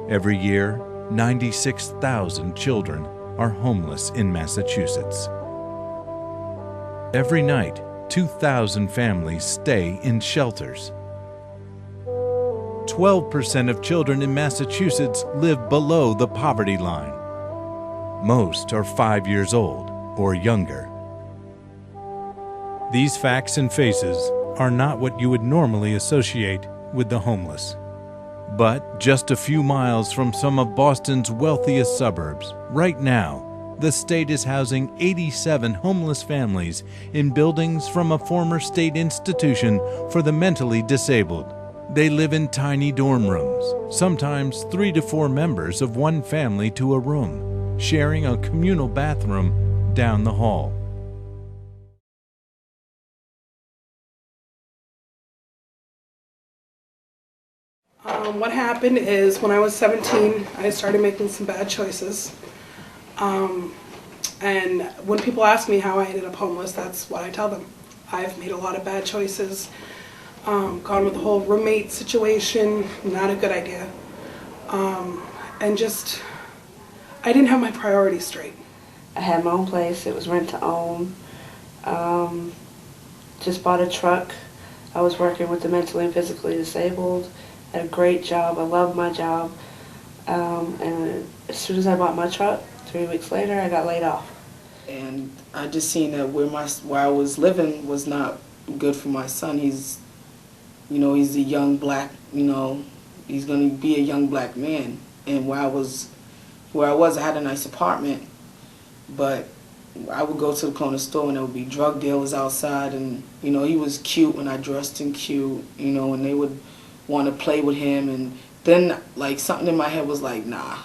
Every year, 96,000 children are homeless in Massachusetts. Every night, 2,000 families stay in shelters. 12% of children in Massachusetts live below the poverty line. Most are 5 years old or younger. These facts and faces are not what you would normally associate with the homeless. But just a few miles from some of Boston's wealthiest suburbs, right now, the state is housing 87 homeless families in buildings from a former state institution for the mentally disabled. They live in tiny dorm rooms, sometimes 3 to 4 members of one family to a room, sharing a communal bathroom down the hall. What happened is when I was 17, I started making some bad choices. And when people ask me how I ended up homeless, that's what I tell them. I've made a lot of bad choices. Gone with the whole roommate situation, not a good idea. And just, I didn't have my priorities straight. I had my own place. It was rent to own. Just bought a truck. I was working with the mentally and physically disabled. Had a great job. I loved my job. And as soon as I bought my truck, 3 weeks later, I got laid off. And I just seen that where I was living was not good for my son. He's a young black, he's going to be a young black man. And where I was, I had a nice apartment, but I would go to the corner store and there would be drug dealers outside, and he was cute when I dressed him cute, and they would want to play with him, and then like something in my head was like, nah,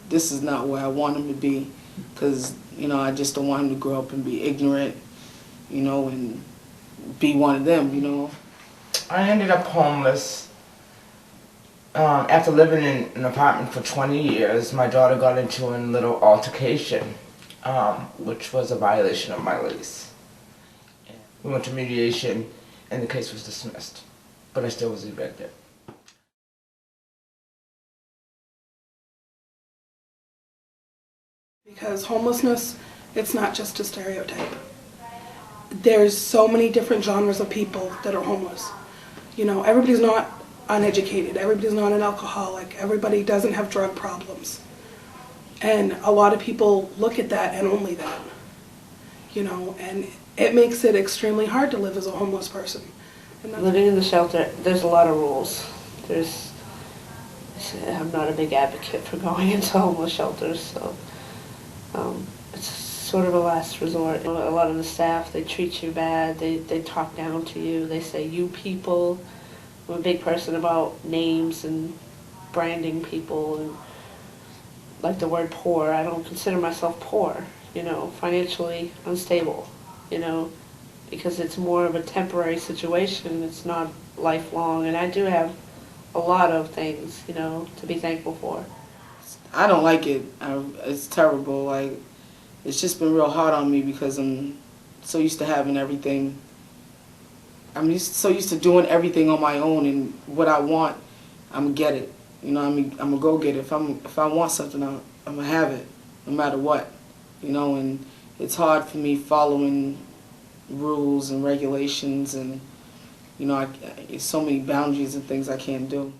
this is not where I want him to be, because I just don't want him to grow up and be ignorant, and be one of them, I ended up homeless after living in an apartment for 20 years. My daughter got into a little altercation, which was a violation of my lease. We went to mediation and the case was dismissed, but I still was evicted. Because homelessness, it's not just a stereotype. There's so many different genres of people that are homeless. Everybody's not uneducated, everybody's not an alcoholic, everybody doesn't have drug problems. And a lot of people look at that and only that, and it makes it extremely hard to live as a homeless person. Living in the shelter, there's a lot of rules. I'm not a big advocate for going into homeless shelters, so it's sort of a last resort. A lot of the staff, they treat you bad, they talk down to you, they say you people. I'm a big person about names and branding people, and like the word poor. I don't consider myself poor, financially unstable, because it's more of a temporary situation. It's not lifelong, and I do have a lot of things, to be thankful for. I don't like it. It's terrible. Like, it's just been real hard on me because I'm so used to having everything. I'm so used to doing everything on my own, and what I want, I'm gonna get it. I'm gonna go get it. If I want something, I'm gonna have it, no matter what. And it's hard for me following rules and regulations, and so many boundaries and things I can't do.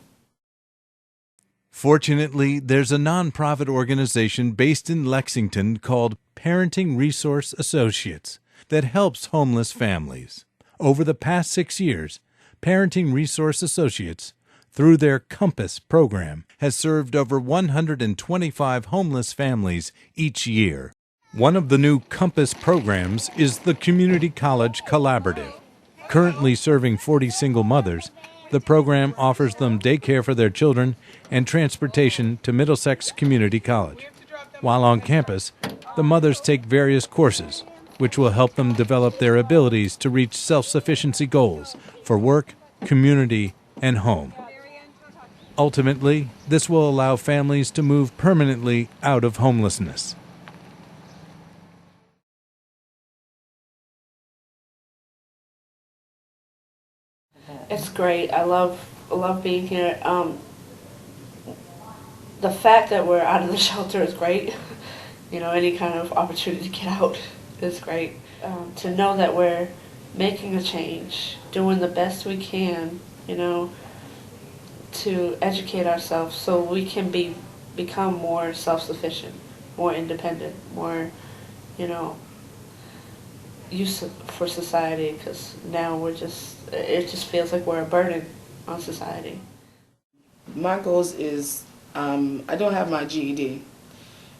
Fortunately, there's a nonprofit organization based in Lexington called Parenting Resource Associates that helps homeless families. Over the past 6 years, Parenting Resource Associates, through their COMPASS program, has served over 125 homeless families each year. One of the new COMPASS programs is the Community College Collaborative. Currently serving 40 single mothers, the program offers them daycare for their children and transportation to Middlesex Community College. While on campus, the mothers take various courses, which will help them develop their abilities to reach self-sufficiency goals for work, community, and home. Ultimately, this will allow families to move permanently out of homelessness. It's great. I love being here. the fact that we're out of the shelter is great. You know, any kind of opportunity to get out is great. To know that we're making a change, doing the best we can, you know, to educate ourselves so we can become more self-sufficient, more independent, more, you know, useful for society, because now it just feels like we're a burden on society. My goals is, I don't have my GED,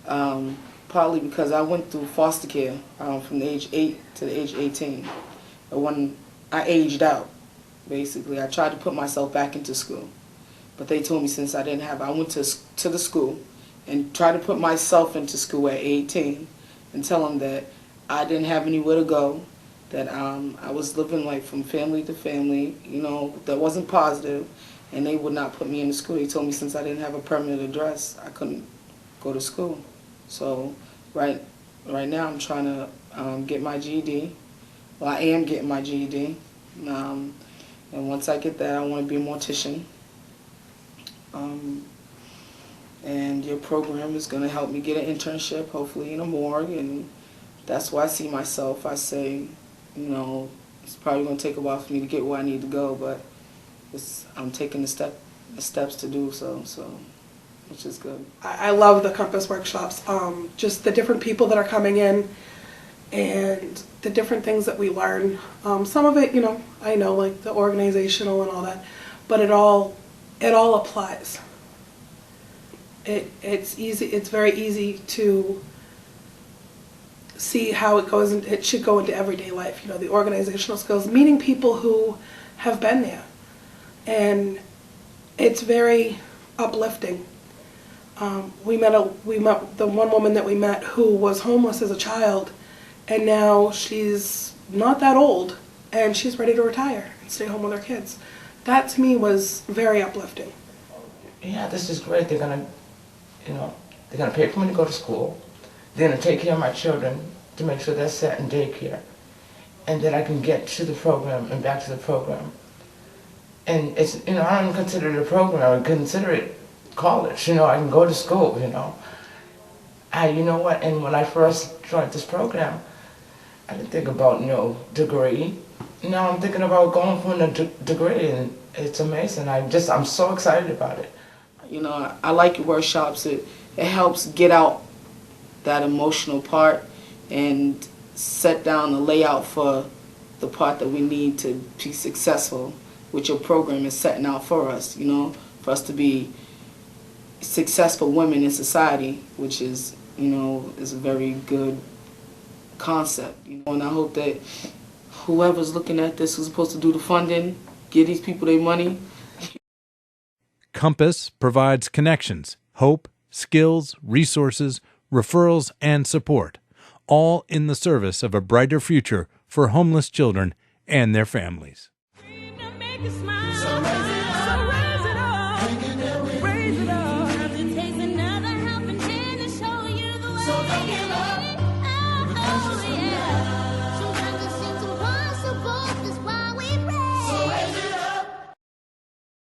partly because I went through foster care from the age 8 to the age 18. But when I aged out, basically, I tried to put myself back into school. But they told me since I didn't have it, I went to the school and tried to put myself into school at 18 and tell them that I didn't have anywhere to go, that I was living like from family to family, you know, that wasn't positive, and they would not put me in the school. They told me since I didn't have a permanent address, I couldn't go to school. So right now I'm trying to get my GED. Well, I am getting my GED, and once I get that, I want to be a mortician. And your program is going to help me get an internship, hopefully in a morgue, and that's where I see myself. I say, you know, it's probably going to take a while for me to get where I need to go, but I'm taking the steps to do so, which is good. I love the Compass workshops, just the different people that are coming in and the different things that we learn. Some of it, you know, I know, like the organizational and all that, but it all applies. It's easy. It's very easy to see how it goes. It should go into everyday life. You know, the organizational skills, meeting people who have been there, and it's very uplifting. We met the one woman that we met who was homeless as a child, and now she's not that old, and she's ready to retire and stay home with her kids. That to me was very uplifting. Yeah, this is great. They're gonna pay for me to go to school. They're gonna take care of my children to make sure they're set in daycare, and that I can get to the program and back to the program. And it's, you know, I don't consider it a program. I would consider it college. You know, I can go to school. You know, you know what? And when I first joined this program, I didn't think about degree. Now I'm thinking about going for a degree, and it's amazing. I'm so excited about it. You know, I like your workshops. It helps get out that emotional part and set down the layout for the part that we need to be successful, which your program is setting out for us, you know, for us to be successful women in society, which is, you know, is a very good concept. You know, and I hope that whoever's looking at this, who's supposed to do the funding, give these people their money. Compass provides connections, hope, skills, resources, referrals, and support, all in the service of a brighter future for homeless children and their families. So